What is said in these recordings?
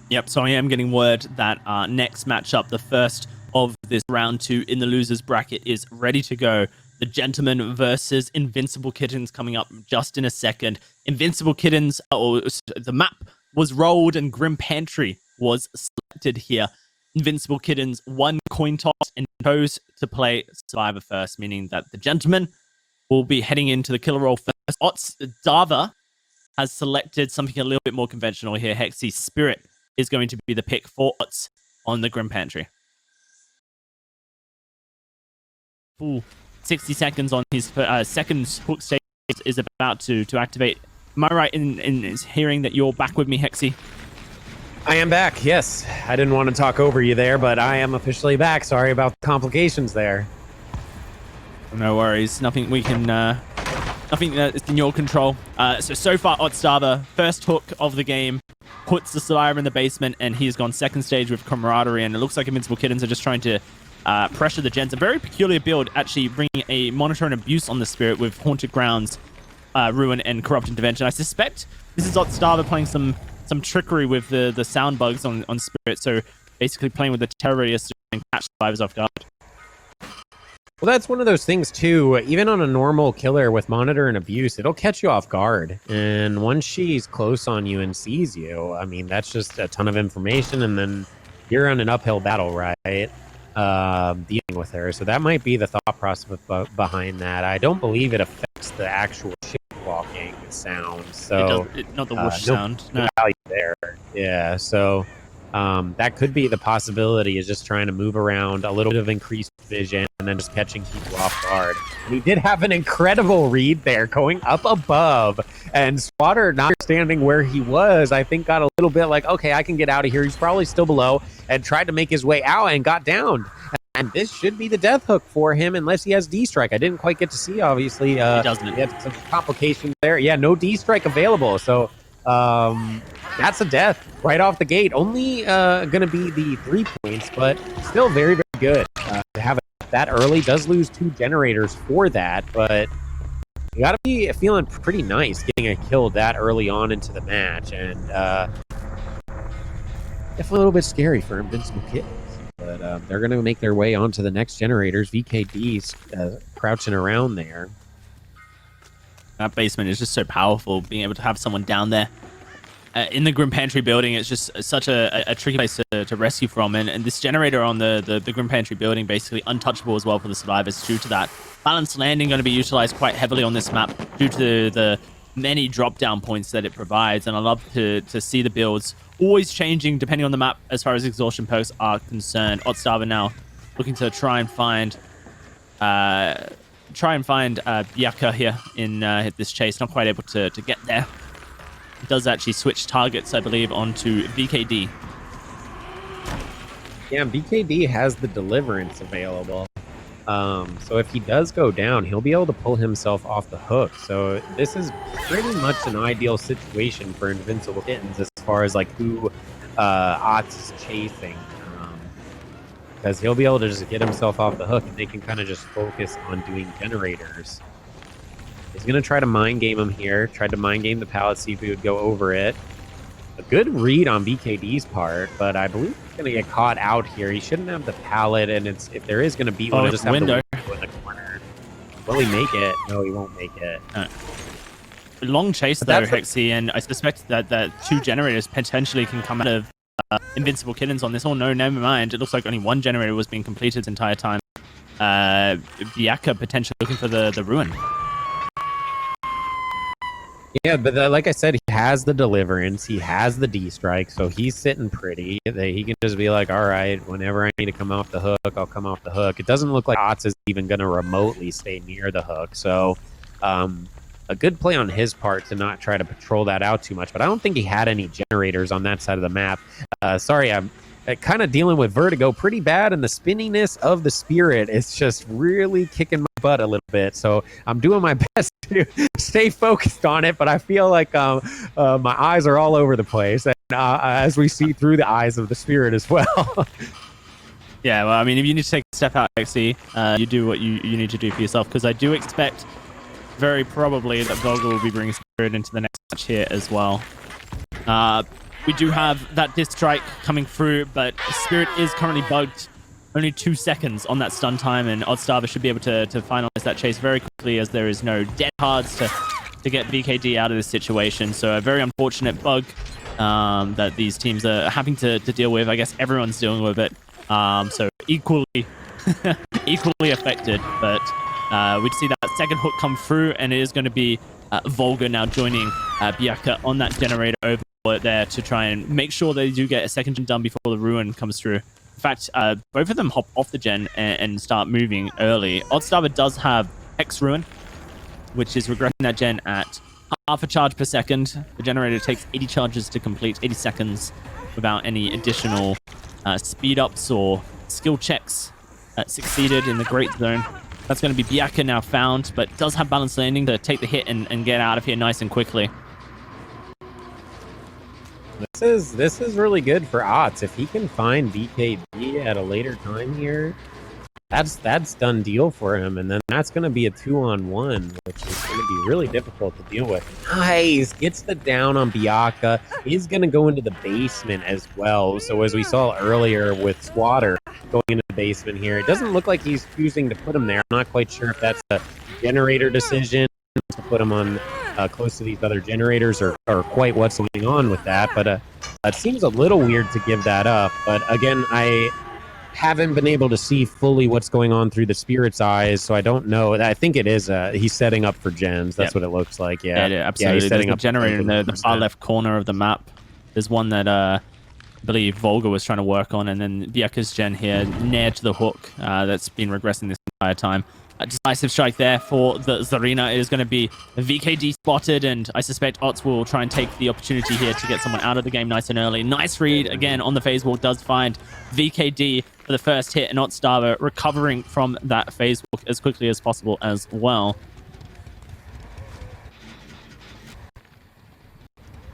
Yep, so I am getting word that our next matchup, the first of this round 2 in the losers bracket, is ready to go. The Gentlemen versus Invincible Kittens coming up just in a second. Invincible Kittens, the map was rolled and Grim Pantry was selected here. Invincible Kittens won coin toss and chose to play Survivor first, meaning that the Gentlemen will be heading into the killer roll first. Dava has selected something a little bit more conventional here. Hexy Spirit is going to be the pick for Otz on the Grim Pantry. Full 60 seconds on his second hook stage is about to activate. Am I right in hearing that you're back with me, Hexy? I am back, yes. I didn't want to talk over you there, but I am officially back. Sorry about the complications there. No worries. Nothing we can... nothing that is in your control. So far, Otstava, first hook of the game, puts the Survivor in the basement, and he's gone second stage with Camaraderie, and it looks like Invincible Kittens are just trying to pressure the Gens. A very peculiar build, actually bringing a Monitor and Abuse on the Spirit with Haunted Grounds, Ruin, and Corrupt Intervention. I suspect this is Otstava playing some trickery with the sound bugs on Spirit, so basically playing with the Terror Radius and catch Survivors off guard. Well, that's one of those things, too. Even on a normal killer with Monitor and Abuse, it'll catch you off guard. And once she's close on you and sees you, I mean, that's just a ton of information. And then you're on an uphill battle, right? Dealing with her. So that might be the thought process behind that. I don't believe it affects the actual ship walking sound. So not the whoosh sound. No value there. Yeah, so... that could be the possibility, is just trying to move around, a little bit of increased vision, and then just catching people off guard. And he did have an incredible read there, going up above, and Swatter, not understanding where he was, I think got a little bit like, okay, I can get out of here. He's probably still below, and tried to make his way out and got downed. And this should be the death hook for him, unless he has D-Strike. I didn't quite get to see, obviously. He doesn't. He had some complications there. Yeah, no D-Strike available, so... that's a death right off the gate. Only going to be the 3 points, but still very, very good. To have it that early. Does lose 2 generators for that, but you got to be feeling pretty nice getting a kill that early on into the match. And definitely a little bit scary for Invincible Kittens. But they're going to make their way onto the next generators. VKD's crouching around there. That basement is just so powerful, being able to have someone down there. In the Grim Pantry building, it's just such a tricky place to rescue from. And this generator on the Grim Pantry building, basically untouchable as well for the Survivors due to that. Balanced landing going to be utilized quite heavily on this map due to the many drop-down points that it provides. And I love to see the builds always changing depending on the map as far as exhaustion perks are concerned. Otstava now looking to try and find Biaka here in this chase. Not quite able to get there. It does actually switch targets, I believe, onto VKD. Yeah, VKD has the Deliverance available. So if he does go down, he'll be able to pull himself off the hook. So this is pretty much an ideal situation for Invincible Kittens as far as like who Otz is chasing. Because he'll be able to just get himself off the hook, and they can kind of just focus on doing generators. He's going to try to mind game him here. Tried to mind game the pallet, see if he would go over it. A good read on BKD's part, but I believe he's going to get caught out here. He shouldn't have the pallet, and if there is going to be one, he'll just have the window in the corner. Will he make it? No, he won't make it. Long chase, though, Hexy, and I suspect that 2 generators potentially can come out of Invincible Kittens on this. Oh, no, never mind. It looks like only 1 generator was being completed the entire time. Biaka potentially looking for the Ruin. Yeah, but like I said, he has the Deliverance, he has the D-Strike, so he's sitting pretty. He can just be like, all right, whenever I need to come off the hook, I'll come off the hook. It doesn't look like Otz is even going to remotely stay near the hook, so a good play on his part to not try to patrol that out too much, but I don't think he had any generators on that side of the map. Sorry, I'm kind of dealing with vertigo pretty bad, and the spinniness of the Spirit is just really kicking my butt a little bit, so I'm doing my best to stay focused on it, but I feel like my eyes are all over the place, and as we see through the eyes of the Spirit as well. Yeah, well, I mean, if you need to take a step out, Hexy, you do what you need to do for yourself, because I do expect very probably that Volga will be bringing Spirit into the next match here as well. we do have that disc strike coming through, but Spirit is currently bugged. Only 2 seconds on that stun time, and Oddstarver should be able to finalize that chase very quickly, as there is no dead cards to get VKD out of this situation. So a very unfortunate bug that these teams are having to deal with. I guess everyone's dealing with it. So equally affected, but we'd see that second hook come through, and it is going to be Volga now joining Biaka on that generator over there to try and make sure they do get a second gen done before the ruin comes through. In fact, both of them hop off the gen and start moving early. Oddstarver does have Hex Ruin, which is regressing that gen at half a charge per second. The generator takes 80 charges to complete, 80 seconds, without any additional speed ups or skill checks succeeded in the Great Zone. That's going to be Biaka now found, but does have Balanced Landing to take the hit and get out of here nice and quickly. This is really good for Otts. If he can find VKD at a later time here, that's done deal for him, and then that's going to be a 2-on-1, which is going to be really difficult to deal with. Nice, gets the down on Biaka. He's going to go into the basement as well. So as we saw earlier with Swatter going into the basement here, it doesn't look like he's choosing to put him there. I'm not quite sure if that's a generator decision to put him on close to these other generators, or quite what's going on with that, but it seems a little weird to give that up. But again, I haven't been able to see fully what's going on through the Spirit's eyes, so I don't know. I think it is he's setting up for gens. That's what it looks like. Yeah, absolutely. Yeah, he's setting up a generator in the far left corner of the map. There's one that I believe Volga was trying to work on, and then Biaka's gen here near to the hook that's been regressing this entire time. A decisive strike there for the Zarina. It is going to be VKD spotted, and I suspect Otts will try and take the opportunity here to get someone out of the game nice and early. Nice read again on the phase walk, does find VKD for the first hit, and Oddstarver recovering from that phase walk as quickly as possible as well.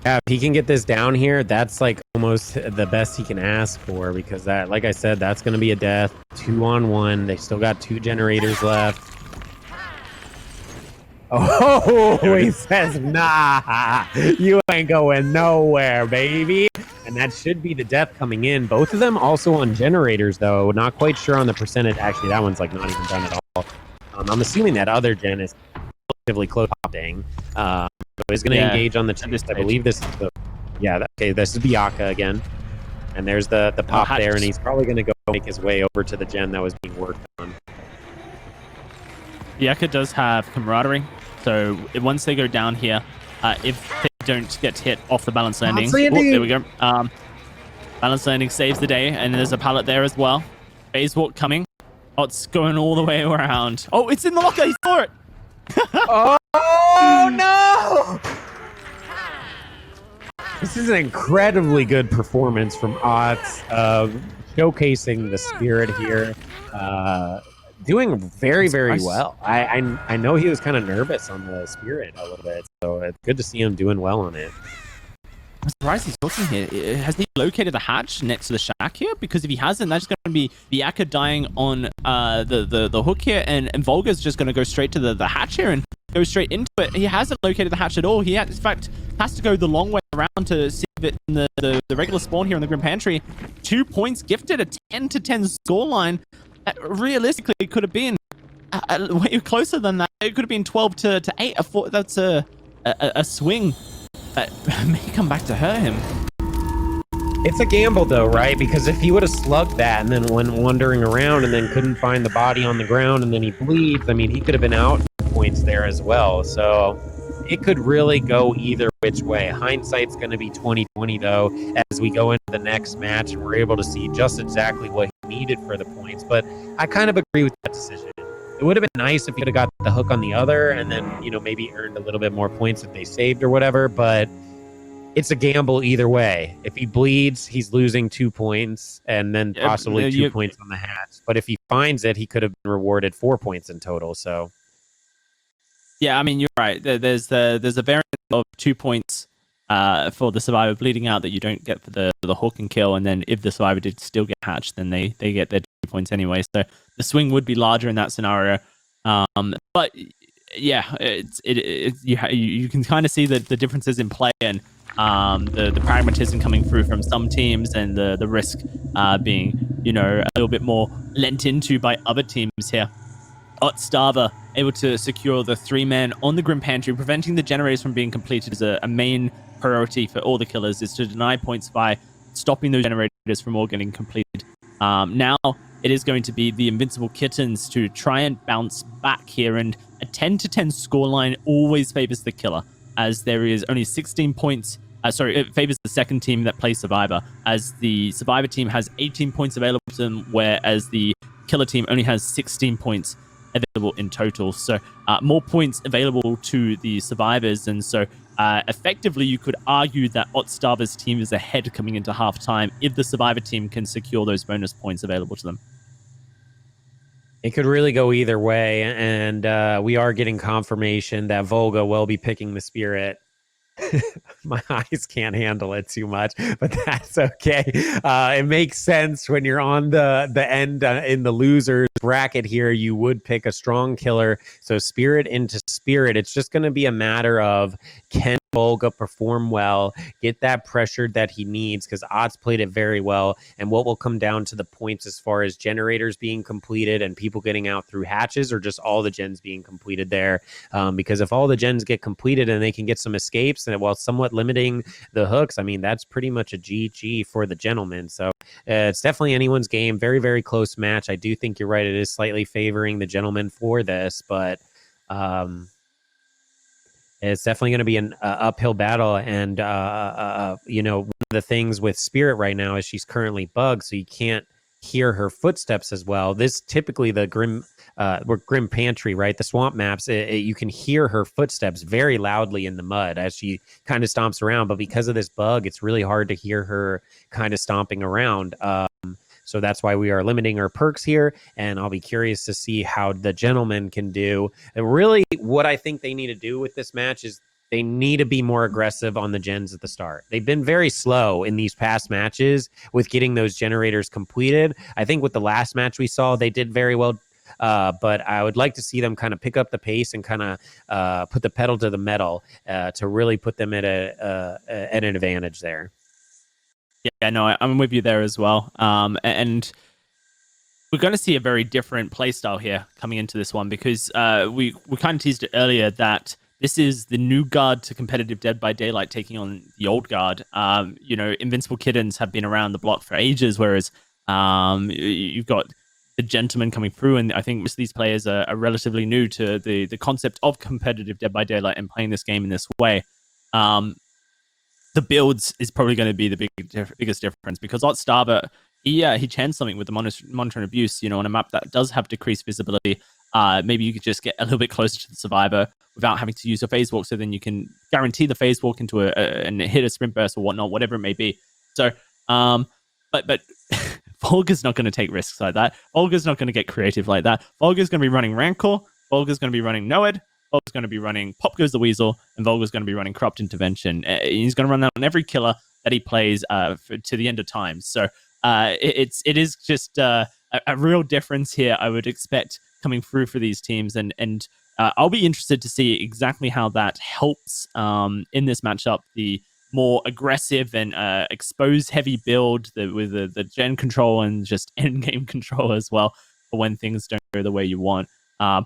Yeah, if he can get this down here, that's like almost the best he can ask for, because that, like I said, that's going to be a death. 2-on-1. They still got 2 generators left. Oh, he says, nah, you ain't going nowhere, baby. And that should be the death coming in. Both of them also on generators, though. Not quite sure on the percentage. Actually, that one's like not even done at all. I'm assuming that other gen is relatively close to ding. So he's going to engage on the chest. I believe this is the... Yeah, okay, this is Biaka again. And there's the pop there, and he's probably going to go make his way over to the gen that was being worked on. Biaka does have Camaraderie, so once they go down here, if they don't get hit off the Balance Landing... there we go. Balance Landing saves the day, and there's a pallet there as well. Phase walk coming. Oh, it's going all the way around. Oh, it's in the locker! He saw it! Oh no! This is an incredibly good performance from Otts, showcasing the Spirit here, doing very, very well. I know he was kind of nervous on the Spirit a little bit, so it's good to see him doing well on it. I'm surprised he's talking here. Has he located the hatch next to the shack here? Because if he hasn't, that's just going to be Biaka dying on the hook here, and Volga's just going to go straight to the hatch here and go straight into it. He hasn't located the hatch at all. He, in fact, has to go the long way around to see it in the regular spawn here in the Grim Pantry. 2 points gifted, a 10-10 scoreline. Realistically, it could have been way closer than that. It could have been 12-8. That's a swing that may come back to hurt him. It's a gamble, though, right? Because if he would have slugged that and then went wandering around and then couldn't find the body on the ground and then he bleeds, I mean, he could have been out points there as well. So it could really go either which way. Hindsight's going to be 20/20, though, as we go into the next match and we're able to see just exactly what he needed for the points. But I kind of agree with that decision. It would have been nice if he could have got the hook on the other and then, you know, maybe earned a little bit more points if they saved or whatever, but it's a gamble either way. If he bleeds, he's losing 2 points and then possibly 2 points on the hatch. But if he finds it, he could have been rewarded 4 points in total. So, yeah, I mean, you're right. There's a variant of 2 points for the survivor bleeding out that you don't get for the hook and kill, and then if the survivor did still get hatched, then they get their 2 points anyway. So the swing would be larger in that scenario. But yeah, you can kind of see the differences in play, and the pragmatism coming through from some teams and the risk being, a little bit more lent into by other teams here. Otstava able to secure the 3-man on the Grim Pantry, preventing the generators from being completed is a main priority for all the killers, is to deny points by stopping those generators from all getting completed. Now it is going to be the Invincible Kittens to try and bounce back here, and a 10-10 scoreline always favors the killer, as there is only 16 points. It favors the second team that plays Survivor, as the Survivor team has 18 points available to them, whereas the killer team only has 16 points available in total. So more points available to the survivors, and so effectively you could argue that Otstava's team is ahead coming into halftime if the survivor team can secure those bonus points available to them. It could really go either way, and we are getting confirmation that Volga will be picking the Spirit. My eyes can't handle it too much, but that's okay. It makes sense when you're on the end in the losers bracket here. You would pick a strong killer, so Spirit into Spirit. It's just going to be a matter of, can Volga perform well, get that pressure that he needs, because Otz played it very well, and what will come down to the points as far as generators being completed and people getting out through hatches, or just all the gens being completed there. Because if all the gens get completed and they can get some escapes, and while somewhat limiting the hooks, I mean, that's pretty much a GG for the gentleman. So it's definitely anyone's game. Very, very close match. I do think you're right. It is slightly favoring the gentleman for this, but it's definitely going to be an uphill battle. And, one of the things with Spirit right now is she's currently bugged, so you can't hear her footsteps as well. This typically the Grim Pantry, right? The swamp maps, you can hear her footsteps very loudly in the mud as she kind of stomps around. But because of this bug, it's really hard to hear her kind of stomping around. So that's why we are limiting our perks here, and I'll be curious to see how the gentleman can do. And really, what I think they need to do with this match is they need to be more aggressive on the gens at the start. They've been very slow in these past matches with getting those generators completed. I think with the last match we saw, they did very well. But I would like to see them kind of pick up the pace and kind of put the pedal to the metal to really put them at an advantage there. Yeah, no, I'm with you there as well. And we're going to see a very different playstyle here coming into this one, because we kind of teased it earlier that this is the new guard to competitive Dead by Daylight taking on the old guard. Invincible Kittens have been around the block for ages, whereas you've got the gentleman coming through, and I think most of these players are relatively new to the concept of competitive Dead by Daylight and playing this game in this way. The builds is probably going to be the biggest difference, because Otstava, he chanced something with the monitor and abuse, on a map that does have decreased visibility. Maybe you could just get a little bit closer to the survivor without having to use a phase walk, so then you can guarantee the phase walk into and hit a sprint burst or whatnot, whatever it may be. So, but Volga's not going to take risks like that. Volga's not going to get creative like that. Volga's going to be running Rancor. Volga's going to be running Noed. Volga's going to be running Pop Goes the Weasel, and Volga's going to be running Corrupt Intervention. He's going to run that on every killer that he plays to the end of time. So it is just a real difference here, I would expect, coming through for these teams. And I'll be interested to see exactly how that helps in this matchup. The more aggressive and expose heavy build with the gen control and just end game control as well, for when things don't go the way you want. I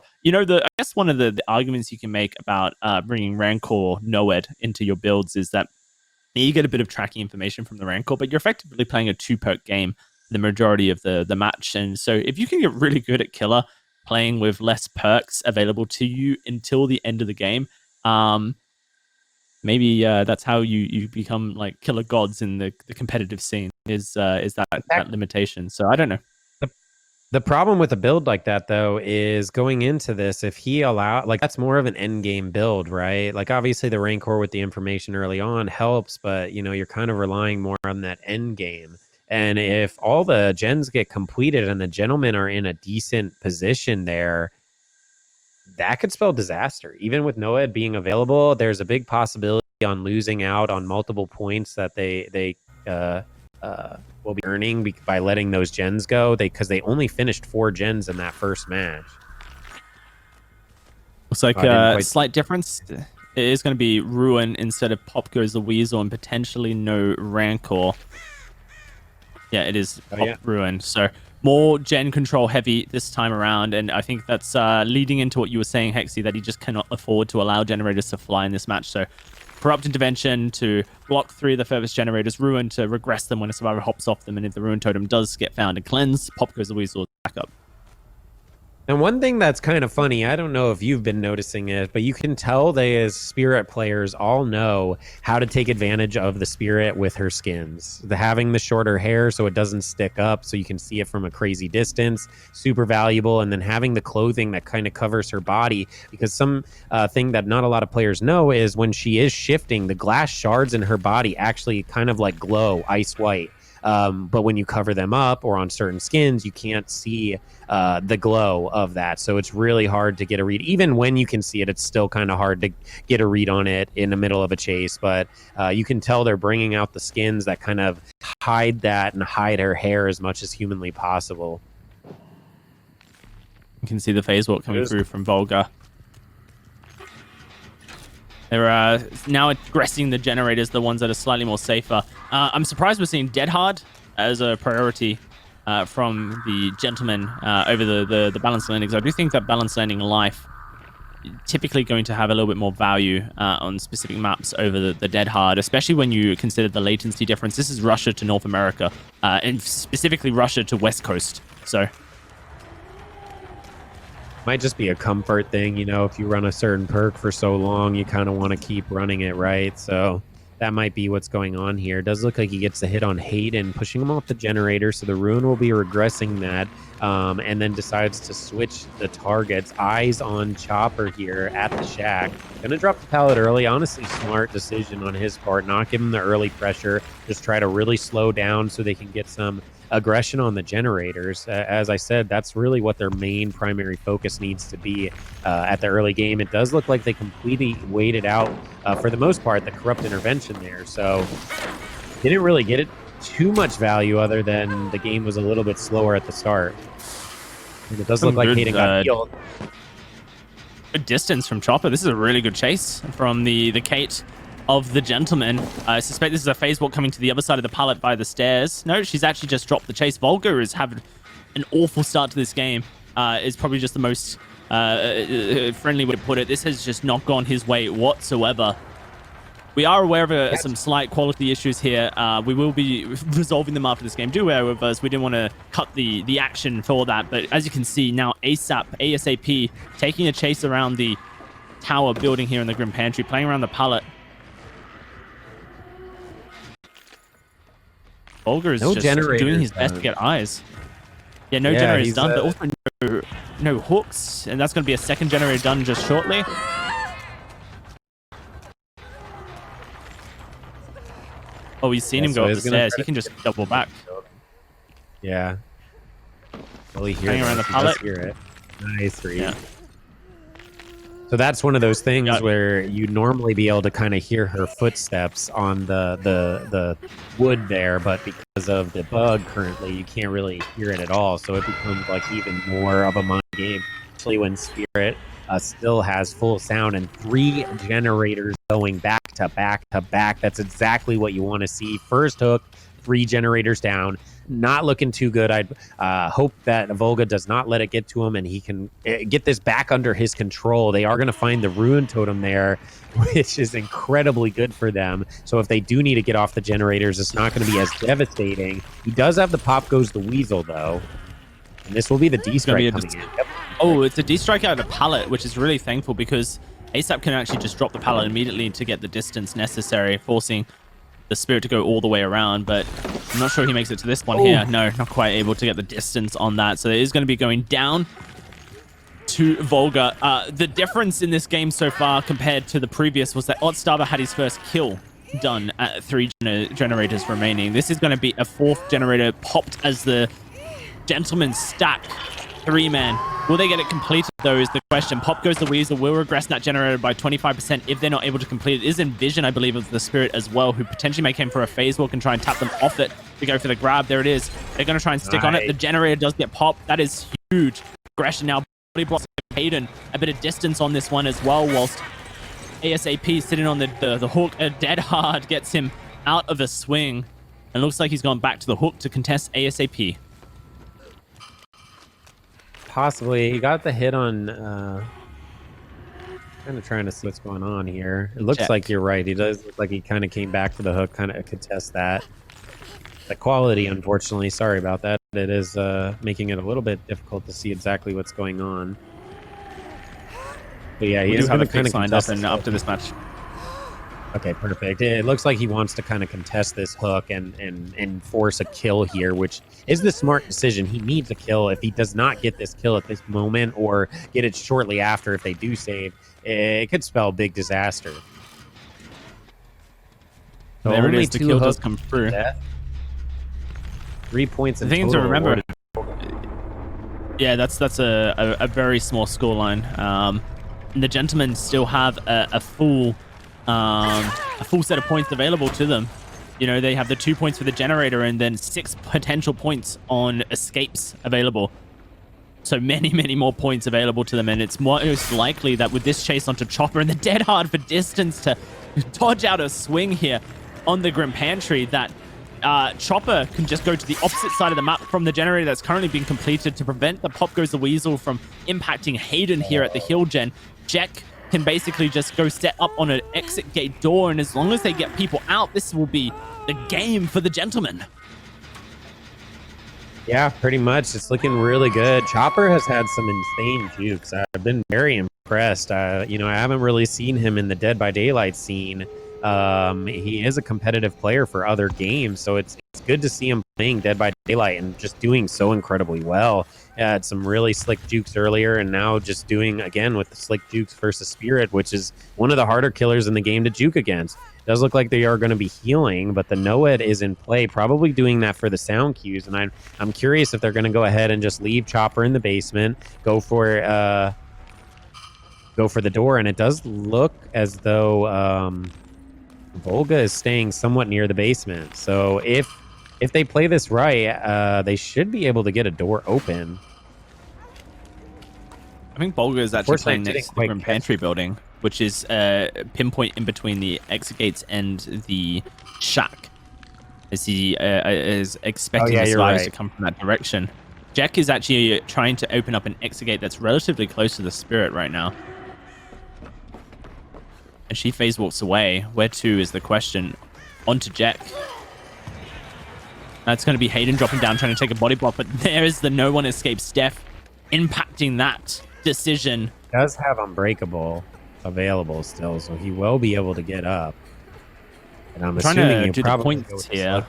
guess one of the arguments you can make about bringing Rancor Noed into your builds is that you get a bit of tracking information from the Rancor, but you're effectively playing a 2-perk game the majority of the match. And so if you can get really good at killer, playing with less perks available to you until the end of the game, maybe that's how you become like killer gods in the competitive scene, is that limitation. So I don't know. The problem with a build like that, though, is going into this, if he that's more of an end game build, right? Like, obviously the Rancor with the information early on helps, but you're kind of relying more on that end game. And if all the gens get completed and the gentlemen are in a decent position there, that could spell disaster. Even with Noed being available, there's a big possibility on losing out on multiple points that they will be earning by letting those gens go, because they only finished 4 gens in that first match. Looks like a slight difference It is going to be Ruin instead of Pop Goes the Weasel, and potentially no Rancor. Yeah, it is Pop Ruin. So more gen control heavy this time around, and I think that's leading into what you were saying, Hexy, that he just cannot afford to allow generators to fly in this match. So Corrupt Intervention to block 3 of the furthest generators, Ruin to regress them when a survivor hops off them, and if the Ruin Totem does get found and cleansed, Pop Goes the Weasel back up. And one thing that's kind of funny, I don't know if you've been noticing it, but you can tell they as Spirit players all know how to take advantage of the Spirit with her skins. Having the shorter hair so it doesn't stick up, so you can see it from a crazy distance, super valuable. And then having the clothing that kind of covers her body, because some thing that not a lot of players know is when she is shifting, the glass shards in her body actually kind of like glow ice white. But when you cover them up or on certain skins, you can't see the glow of that. So it's really hard to get a read. Even when you can see it, it's still kind of hard to get a read on it in the middle of a chase. But you can tell they're bringing out the skins that kind of hide that and hide her hair as much as humanly possible. You can see the phase walk coming through from Volga. They're now aggressing the generators, the ones that are slightly more safer. I'm surprised we're seeing Dead Hard as a priority from the gentleman over the balanced landings. I do think that balanced landing life typically going to have a little bit more value on specific maps over the Dead Hard, especially when you consider the latency difference. This is Russia to North America, and specifically Russia to West Coast. So might just be a comfort thing, you know, if you run a certain perk for so long, you kind of want to keep running it, right? So that might be what's going on here. It does look like he gets a hit on Hayden, pushing him off the generator, so the Ruin will be regressing that, and then decides to switch the targets. Eyes on Chopper here at the shack. Gonna drop the pallet early. Honestly, smart decision on his part. Not give him the early pressure. Just try to really slow down so they can get some aggression on the generators. As I said, that's really what their main primary focus needs to be at the early game. It does look like they completely waited out, for the most part, the Corrupt Intervention there. So didn't really get it too much value other than the game was a little bit slower at the start. And it does look like Hayden got healed. Good distance from Chopper. This is a really good chase from the Kate of the gentleman. I suspect this is a phase walk coming to the other side of the pallet by the stairs. No, she's actually just dropped the chase. Volga is having an awful start to this game. Is probably just the most friendly way to put it. This has just not gone his way whatsoever. We are aware of some slight quality issues here. We will be resolving them after this game. Do bear with us. We didn't want to cut the action for that. But as you can see now, ASAP, taking a chase around the tower building here in the Grim Pantry, playing around the pallet. Volga is just doing his best to get eyes. Yeah, no generators done, but also no hooks, and that's going to be a second generator done just shortly. Oh, he's seen him go up the stairs. He can just double back. Yeah. Will he hear hang around the pallet? Hear it. Nice read. Yeah. So that's one of those things where you'd normally be able to kind of hear her footsteps on the wood there, but because of the bug currently, you can't really hear it at all. So it becomes like even more of a mind game, especially when Spirit still has full sound and 3 generators going back to back to back. That's exactly what you want to see. First hook, 3 generators down. Not looking too good. I'd hope that Volga does not let it get to him and he can get this back under his control. They are going to find the Ruin Totem there, which is incredibly good for them. So if they do need to get off the generators, it's not going to be as devastating. He does have the Pop Goes the Weasel, though. And this will be the D-Strike coming in. Yep. Oh, it's a D-Strike out of the pallet, which is really thankful because ASAP can actually just drop the pallet immediately to get the distance necessary, forcing the Spirit to go all the way around, but I'm not sure he makes it to this one here. No, not quite able to get the distance on that. So it is going to be going down to Volga. The difference in this game so far compared to the previous was that Otstava had his first kill done at 3 generators remaining. This is going to be a 4th generator popped as the gentleman stack 3-man. Will they get it completed, though, is the question. Pop Goes the Weasel will regress that generator by 25% if they're not able to complete it. It is Envision, I believe, of the Spirit as well, who potentially may come for a phase walk and try and tap them off it to go for the grab. There it is. They're going to try and stick on it. The generator does get popped. That is huge. Aggression now. Body blocks Hayden. A bit of distance on this one as well, whilst ASAP sitting on the hook. A dead hard gets him out of a swing. And looks like he's gone back to the hook to contest ASAP. Possibly. He got the hit on... kind of trying to see what's going on here. It looks like you're right. He does look like he kind of came back to the hook, kind of contest that. The quality, unfortunately, sorry about that. It is making it a little bit difficult to see exactly what's going on. But yeah, he is going to kind of contest after this match. Okay, perfect. It looks like he wants to kind of contest this hook and force a kill here, which is the smart decision. He needs a kill. If he does not get this kill at this moment or get it shortly after, if they do save, it could spell big disaster. So there it is. The kill does come through. 3 points in the thing total. To remember, yeah, that's a very small scoreline. And the gentlemen still have a full set of points available to them. You know, they have the 2 points for the generator and then 6 potential points on escapes available. So many more points available to them, and it's most likely that with this chase onto Chopper and the dead hard for distance to dodge out a swing here on the Grim Pantry, that Chopper can just go to the opposite side of the map from the generator that's currently being completed to prevent the Pop Goes the Weasel from impacting Hayden here at the hill gen. Jack can basically just go set up on an exit gate door, and as long as they get people out, this will be the game for the gentlemen. Yeah, pretty much. It's looking really good. Chopper has had some insane jukes. I've been very impressed. You know, I haven't really seen him in the Dead by Daylight scene. He is a competitive player for other games, so it's good to see him playing Dead by Daylight and just doing so incredibly well. Had some really slick jukes earlier, and now just doing again with the slick jukes versus Spirit, which is one of the harder killers in the game to juke against. Does look like they are going to be healing, but the Noed is in play, probably doing that for the sound cues. And I'm curious if they're going to go ahead and just leave Chopper in the basement, go for the door, and it does look as though Volga is staying somewhat near the basement. So if they play this right, they should be able to get a door open. I think Volga is actually playing next to the Grim Pantry building, which is pinpoint in between the exit gates and the shack, as he is expecting the guys to come from that direction. Jack is actually trying to open up an exit gate that's relatively close to the Spirit right now. And she phase walks away. Where to is the question. Onto Jack. That's going to be Hayden dropping down, trying to take a body block, but there is the no one escapes Steph, impacting that decision. Does have Unbreakable available still, so he will be able to get up. And I'm assuming he'll probably do the points here.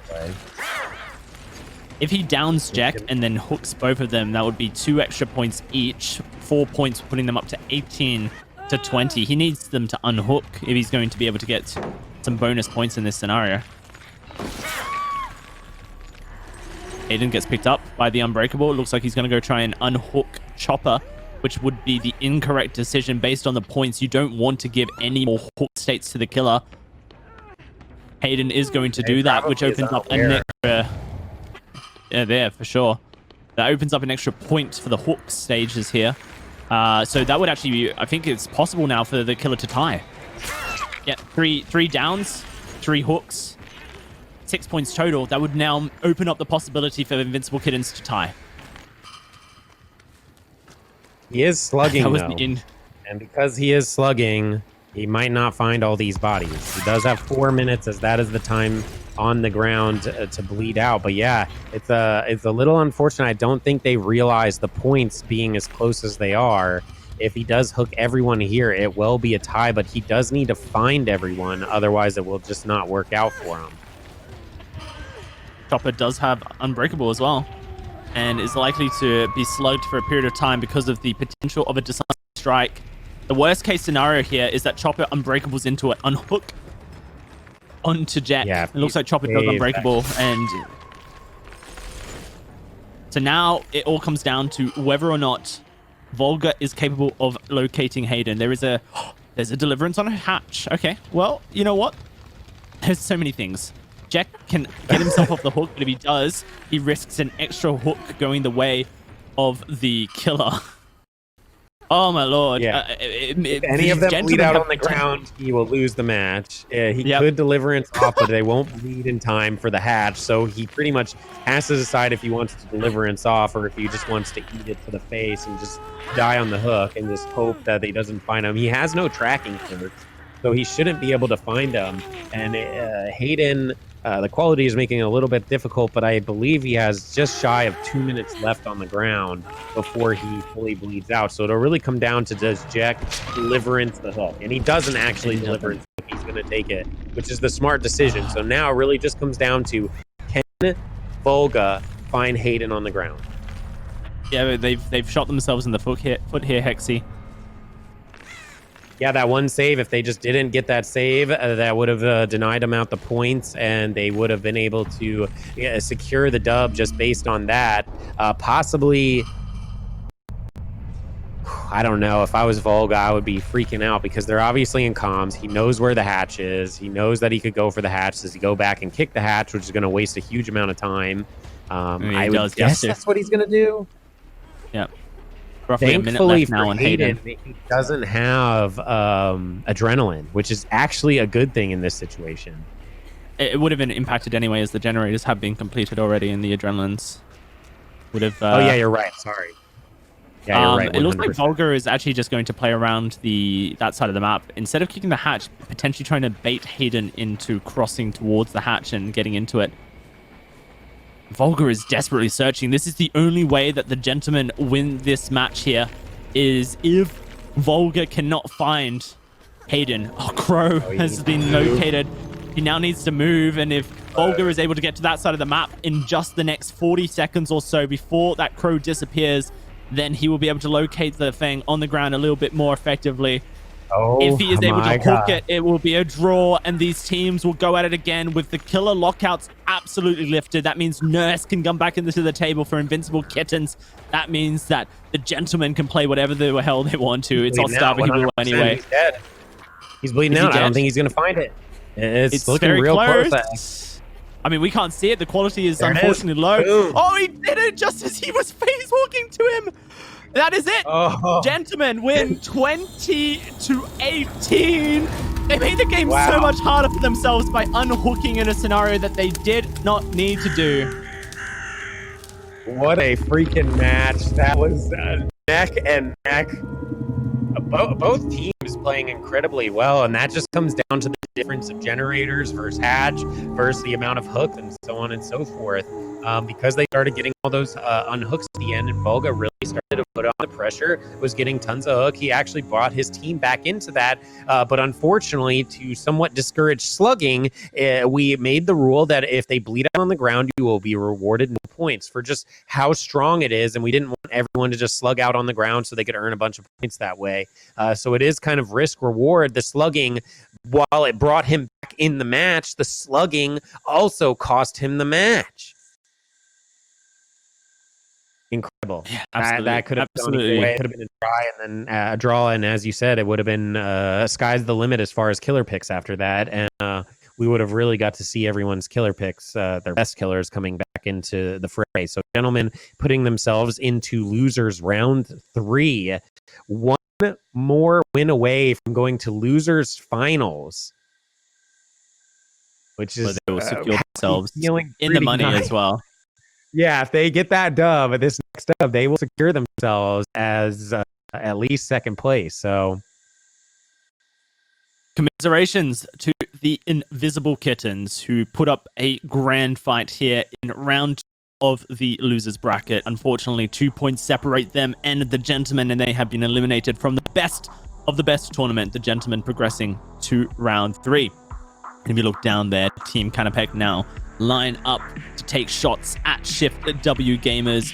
If he downs Jack and then hooks both of them, that would be 2 extra points each. 4 points, putting them up to 18 to 20. He needs them to unhook if he's going to be able to get some bonus points in this scenario. Aiden gets picked up by the Unbreakable. It looks like he's going to go try and unhook Chopper, which would be the incorrect decision based on the points. You don't want to give any more hook states to the killer. Hayden is going to do that, which opens up an extra... Yeah, there, for sure. That opens up an extra point for the hook stages here. So that would actually be... I think it's possible now for the killer to tie. Yeah, three downs, 3 hooks, 6 points total. That would now open up the possibility for Invincible Kittens to tie. He is slugging, though. And because he is slugging, he might not find all these bodies. He does have 4 minutes, as that is the time on the ground to bleed out. But yeah, it's a little unfortunate. I don't think they realize the points being as close as they are. If he does hook everyone here, it will be a tie, but he does need to find everyone. Otherwise, it will just not work out for him. Chopper does have Unbreakable as well, and is likely to be slugged for a period of time because of the potential of a decisive strike. The worst case scenario here is that Chopper Unbreakables into it, unhook onto Jack. Yeah, it looks like Chopper does Unbreakable, and so now it all comes down to whether or not Volga is capable of locating Hayden. There's a deliverance on a hatch. Okay, well, you know what? There's so many things. Jack can get himself off the hook, but if he does, he risks an extra hook going the way of the killer. Oh my lord. Yeah. If any of them bleed out on the ground, he will lose the match. He could deliverance off, but they won't bleed in time for the hatch. So he pretty much has to decide if he wants to deliverance off or if he just wants to eat it to the face and just die on the hook and just hope that he doesn't find him. He has no tracking perks, so he shouldn't be able to find him. And Hayden, the quality is making it a little bit difficult, but I believe he has just shy of 2 minutes left on the ground before he fully bleeds out. So it'll really come down to, does Jack deliverance the hook? And he doesn't actually deliverance the hook. He's going to take it, which is the smart decision. So now it really just comes down to, can Volga find Hayden on the ground? Yeah, they've shot themselves in the foot here, Hexy. Yeah, that one save, if they just didn't get that save, that would have denied them out the points, and they would have been able to secure the dub just based on that. Possibly, I don't know. If I was Volga, I would be freaking out because they're obviously in comms. He knows where the hatch is. He knows that he could go for the hatch. Does he go back and kick the hatch, which is going to waste a huge amount of time? I would guess that's what he's going to do. Yeah. Roughly Thankfully a minute left now on Hayden, Hayden. he doesn't have adrenaline, which is actually a good thing in this situation. It would have been impacted anyway, as the generators have been completed already, and the adrenalines would have. Oh yeah, you're right. Sorry. Yeah, you're right. 100%. It looks like Volga is actually just going to play around that side of the map instead of kicking the hatch, potentially trying to bait Hayden into crossing towards the hatch and getting into it. Volga is desperately searching. This is the only way that the gentlemen win this match here, is if Volga cannot find Hayden. Oh, Crow has been located. He now needs to move, and if Volga is able to get to that side of the map in just the next 40 seconds or so before that Crow disappears, then he will be able to locate the thing on the ground a little bit more effectively. If he is able to hook it, it will be a draw, and these teams will go at it again with the killer lockouts absolutely lifted. That means Nurse can come back into the table for Invincible Kittens. That means that the gentlemen can play whatever the hell they want to. It's all Starver he will anyway. He's dead. He's bleeding out. I don't think he's going to find it. It's looking real close. I mean, we can't see it. The quality is unfortunately low. Boom. Oh, he did it just as he was face walking to him. That is it. Gentlemen win 20-18. They made the game so much harder for themselves by unhooking in a scenario that they did not need to do. What a freaking match. That was neck and neck. Both teams playing incredibly well, and that just comes down to the difference of generators versus hatch versus the amount of hooks and so on and so forth. Because they started getting all those unhooks at the end, and Volga really started to put on the pressure, was getting tons of hook. He actually brought his team back into that, but unfortunately, to somewhat discourage slugging, we made the rule that if they bleed out on the ground, you will be rewarded no points for just how strong it is, and we didn't want everyone to just slug out on the ground so they could earn a bunch of points that way. So it is kind of risk-reward. The slugging, while it brought him back in the match, the slugging also cost him the match. Incredible. Yeah, that could have gone either way. It could have been a try and then a draw, and as you said, it would have been sky's the limit as far as killer picks after that, and we would have really got to see everyone's killer picks, their best killers, coming back into the fray. So gentlemen putting themselves into losers round 3, one more win away from going to losers finals, which is they will secure themselves in the money as well. Yeah, if they get that dub, this next dub, they will secure themselves as at least second place. So, commiserations to the Invisible Kittens, who put up a grand fight here in round 2 of the losers bracket. Unfortunately, 2 points separate them and the gentlemen, and they have been eliminated from the best of the best tournament. The gentlemen progressing to round 3. And if you look down there, Team Canapec now line up to take shots at Shift W Gamers.